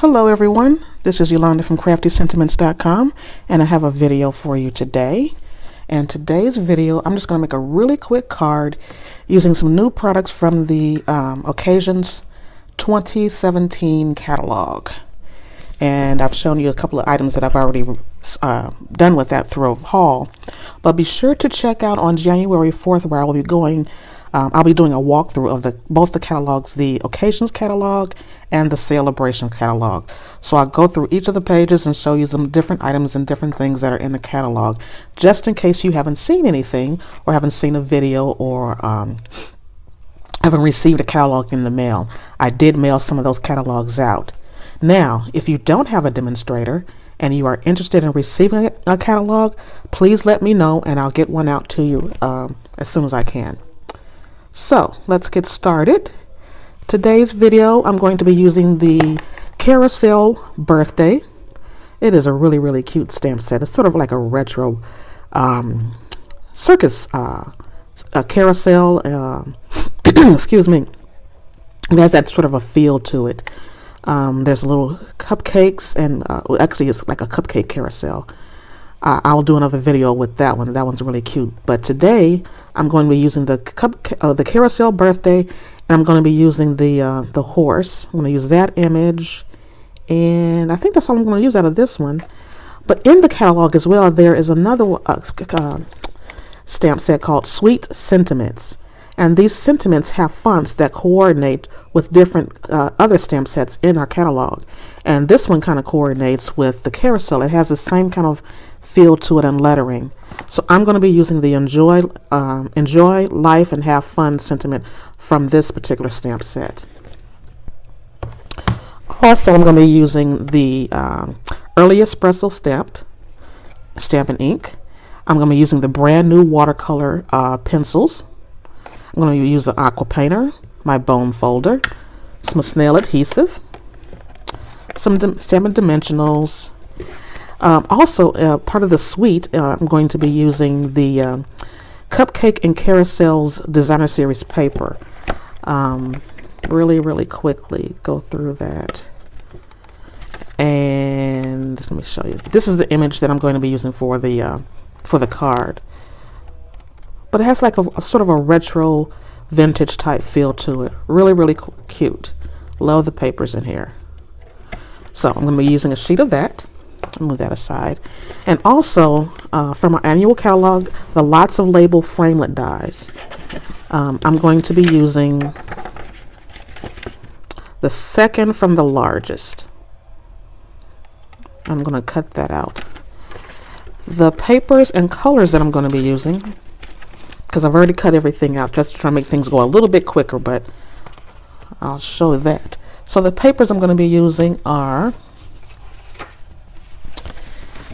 Hello everyone, this is Yolanda from CraftySentiments.com, and I have a video for you today. And today's video, I'm just going to make a really quick card using some new products from the Occasions 2017 catalog. And I've shown you a couple of items that I've already done with that throw haul. But be sure to check out on January 4th where I will be going. I'll be doing a walkthrough of both the catalogs, the Occasions catalog and the Celebration catalog. So I'll go through each of the pages and show you some different items and different things that are in the catalog, just in case you haven't seen anything or haven't seen a video or haven't received a catalog in the mail. I did mail some of those catalogs out. Now, if you don't have a demonstrator and you are interested in receiving a catalog, please let me know and I'll get one out to you as soon as I can. So let's get started. Today's video, I'm going to be using the Carousel Birthday. It is a really cute stamp set. It's sort of like a retro circus a carousel. Excuse me. It has that sort of a feel to it. There's little cupcakes and actually it's like a cupcake carousel. I'll do another video with that one. That one's really cute. But today I'm going to be using the Carousel Birthday, and I'm going to be using the horse. I'm going to use that image, and I think that's all I'm going to use out of this one. But in the catalog as well, there is another stamp set called Sweet Sentiments, and these sentiments have fonts that coordinate with different other stamp sets in our catalog. And this one kind of coordinates with the carousel. It has the same kind of feel to it and lettering. So I'm going to be using the enjoy life and have fun sentiment from this particular stamp set. Also, I'm going to be using the Early Espresso Stampin' ink. I'm going to be using the brand new watercolor pencils. I'm going to use the aqua painter, my bone folder, some snail adhesive, some Stampin' dimensionals. Also, part of the suite, I'm going to be using the Cupcake and Carousels Designer Series paper. Really quickly go through that. And let me show you. This is the image that I'm going to be using for the card. But it has like a sort of a retro vintage type feel to it. Really cute. Love the papers in here. So I'm going to be using a sheet of that. I'll move that aside. And also from our annual catalog, the Lots of Label framelit dies. I'm going to be using the second from the largest. I'm going to cut that out. The papers and colors that I'm going to be using, because I've already cut everything out just to try to make things go a little bit quicker, but I'll show that. So the papers I'm going to be using are,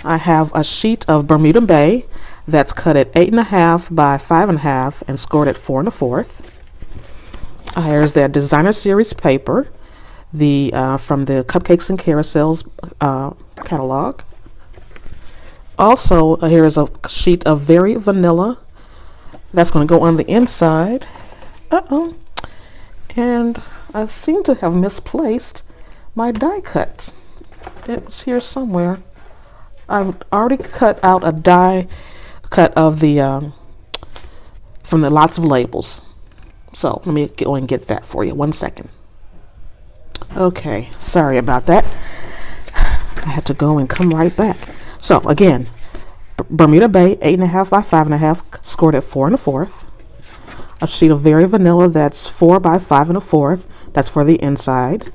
I have a sheet of Bermuda Bay that's cut at 8.5 by 5.5 and scored at 4 1/4. Here's that Designer Series paper, from the Cupcakes and Carousels catalog. Also, here is a sheet of Very Vanilla. That's going to go on the inside. And I seem to have misplaced my die cut. It's here somewhere. I've already cut out a die cut of the from the Lots of Labels. So let me go and get that for you. 1 second. Okay, sorry about that. I had to go and come right back. So again, Bermuda Bay 8.5 by 5.5 scored at 4 1/4. A sheet of Very Vanilla that's 4 by 5 1/4. That's for the inside.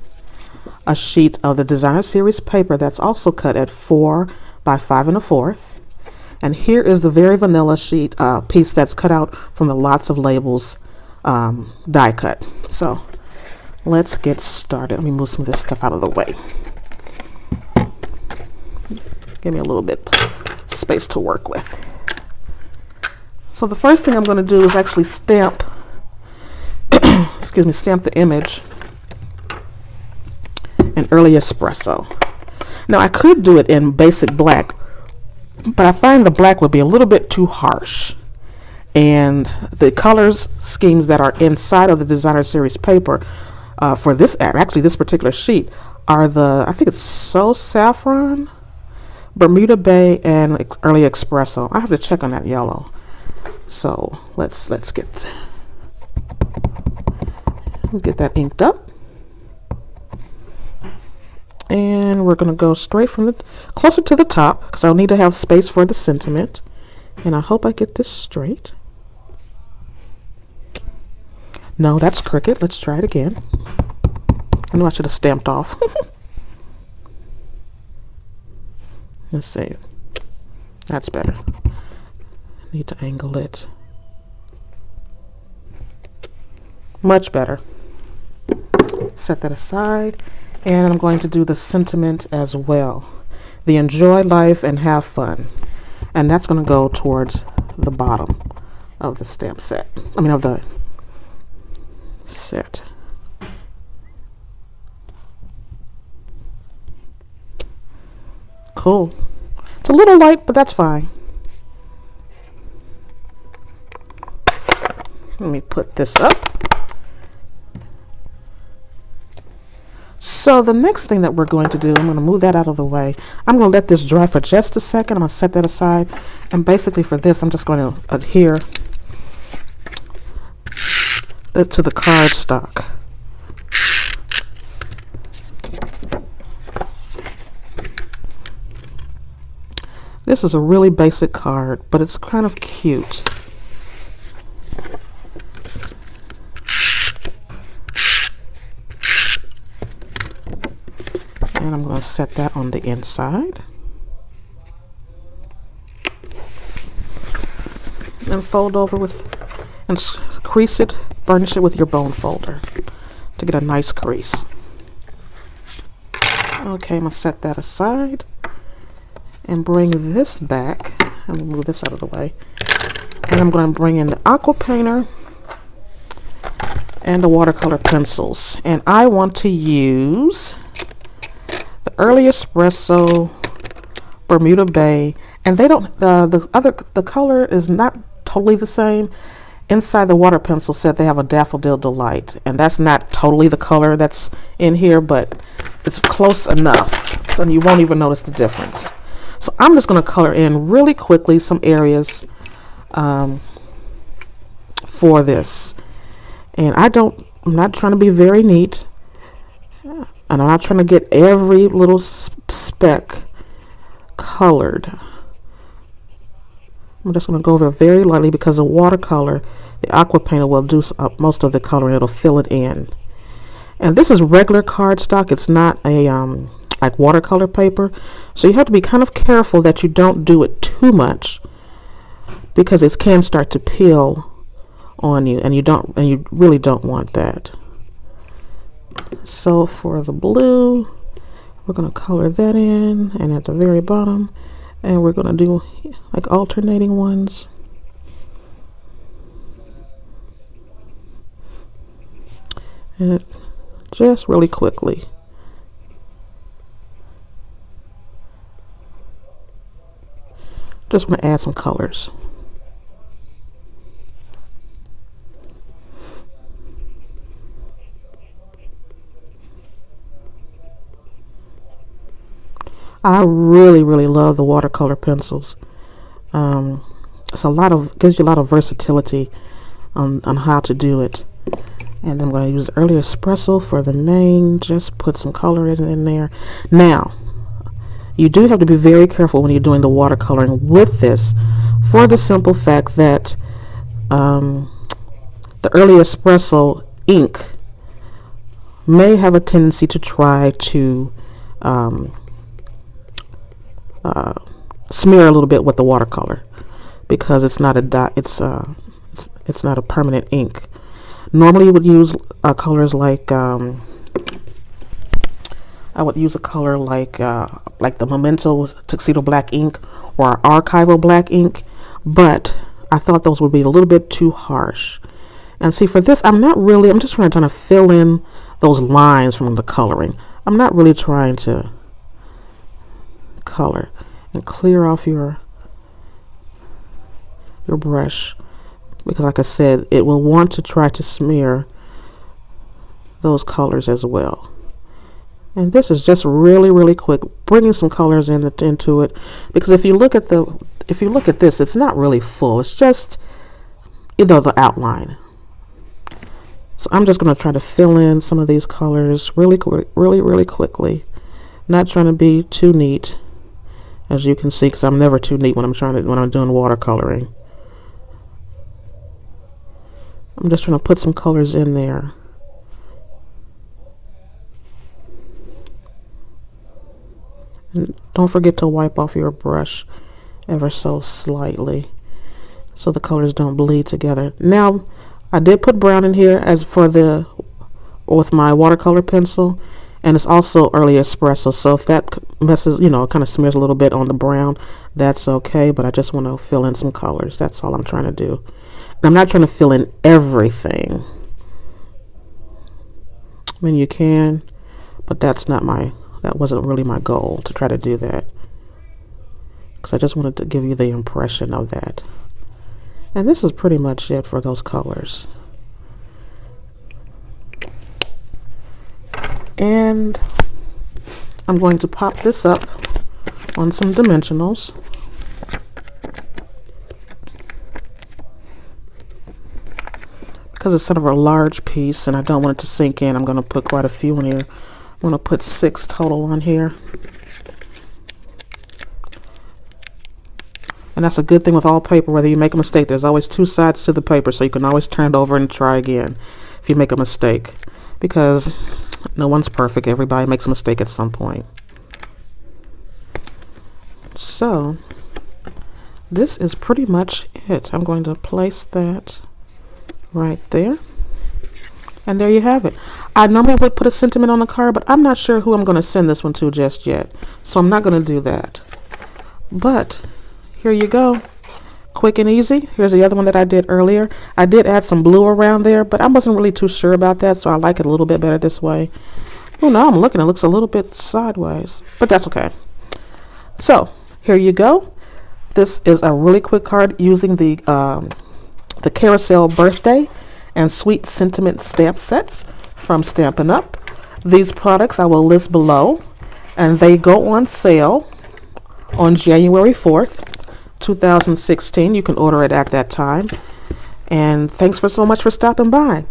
A sheet of the Designer Series paper that's also cut at 4 by 5 1/4. And here is the Very Vanilla sheet piece that's cut out from the Lots of Labels die cut. So let's get started. Let me move some of this stuff out of the way. Give me a little bit space to work with. So the first thing I'm going to do is actually stamp stamp the image in Early Espresso. Now I could do it in basic black, but I find the black would be a little bit too harsh, and the colors schemes that are inside of the Designer Series paper for this particular sheet are the, I think it's So Saffron, Bermuda Bay, and Early Espresso. I have to check on that yellow. So let's get that inked up. And we're going to go straight from the closer to the top because I'll need to have space for the sentiment. And I hope I get this straight. No, that's crooked. Let's try it again. I knew I should have stamped off. Let's see. That's better. Need to angle it. Much better. Set that aside. And I'm going to do the sentiment as well. The enjoy life and have fun. And that's going to go towards the bottom of the stamp set. I mean, of the set. Cool. It's a little light, but that's fine. Let me put this up. So the next thing that we're going to do, I'm going to move that out of the way. I'm going to let this dry for just a second. I'm going to set that aside. And basically for this, I'm just going to adhere it to the cardstock. This is a really basic card, but it's kind of cute. And I'm going to set that on the inside. And fold over with, and crease it, burnish it with your bone folder to get a nice crease. Okay, I'm going to set that aside and bring this back. Let me move this out of the way. And I'm going to bring in the aqua painter and the watercolor pencils. And I want to use the Early Espresso, Bermuda Bay, and they don't, the color is not totally the same. Inside the water pencil set they have a Daffodil Delight, and that's not totally the color that's in here, but it's close enough so you won't even notice the difference. So I'm just going to color in really quickly some areas for this, and I'm not trying to be very neat. And I'm not trying to get every little speck colored. I'm just going to go over very lightly because the watercolor, the aqua painter will do most of the coloring. It'll fill it in. And this is regular cardstock. It's not a like watercolor paper. So you have to be kind of careful that you don't do it too much because it can start to peel on you, and you really don't want that. So for the blue, we're going to color that in, and at the very bottom, and we're going to do like alternating ones. And just really quickly. Just want to add some colors. I really love the watercolor pencils. It's gives you a lot of versatility on how to do it. And I'm going to use Early Espresso for the name. Just put some color in there. Now, you do have to be very careful when you're doing the watercoloring with this, for the simple fact that the Early Espresso ink may have a tendency to try to smear a little bit with the watercolor because it's not a dot. It's not a permanent ink. Normally, you would use colors like I would use a color like the Memento Tuxedo Black ink or Archival Black ink, but I thought those would be a little bit too harsh. And see, for this, I'm just trying to fill in those lines from the coloring. I'm not really trying to color and clear off your brush, because like I said, it will want to try to smear those colors as well. And this is just really quick, bringing some colors into it, because if you look at this, it's not really full. It's just the outline. So I'm just going to try to fill in some of these colors really quickly. Not trying to be too neat, as you can see, because I'm never too neat when I'm doing watercoloring. I'm just trying to put some colors in there. And don't forget to wipe off your brush ever so slightly so the colors don't bleed together. Now, I did put brown in here with my watercolor pencil, and it's also early espresso, so if that messes, kind of smears a little bit on the brown, that's okay, but I just want to fill in some colors. That's all I'm trying to do. And I'm not trying to fill in everything. I mean, you can, but that wasn't really my goal to try to do that, because I just wanted to give you the impression of that. And this is pretty much it for those colors. And I'm going to pop this up on some dimensionals. Because it's sort of a large piece and I don't want it to sink in, I'm going to put quite a few in here. I'm going to put 6 total on here. And that's a good thing with all paper. Whether you make a mistake, there's always 2 sides to the paper, so you can always turn it over and try again if you make a mistake, because no one's perfect. Everybody makes a mistake at some point. So this is pretty much it. I'm going to place that right there, and there you have it. I normally would put a sentiment on the card, but I'm not sure who I'm going to send this one to just yet, so I'm not going to do that. But here you go, quick and easy. Here's the other one that I did earlier. I did add some blue around there, but I wasn't really too sure about that, so I like it a little bit better this way. Oh, now I'm looking, it looks a little bit sideways, but that's okay. So here you go. This is a really quick card using the Carousel birthday and sweet sentiment stamp sets from Stampin' Up. These products I will list below, and they go on sale on January 4th. 2016. You can order it at that time. And thanks so much for stopping by.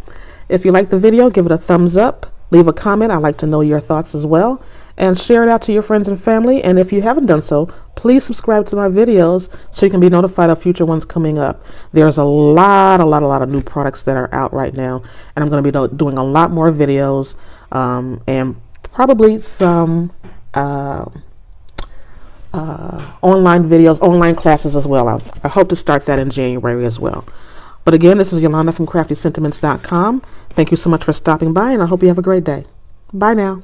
If you like the video, give it a thumbs up, leave a comment. I'd like to know your thoughts as well, and share it out to your friends and family. And if you haven't done so, please subscribe to my videos so you can be notified of future ones coming up. There's a lot of new products that are out right now, and I'm going to be doing a lot more videos, and probably some online videos, online classes as well. I hope to start that in January as well. But again, this is Yolanda from CraftySentiments.com. Thank you so much for stopping by, and I hope you have a great day. Bye now.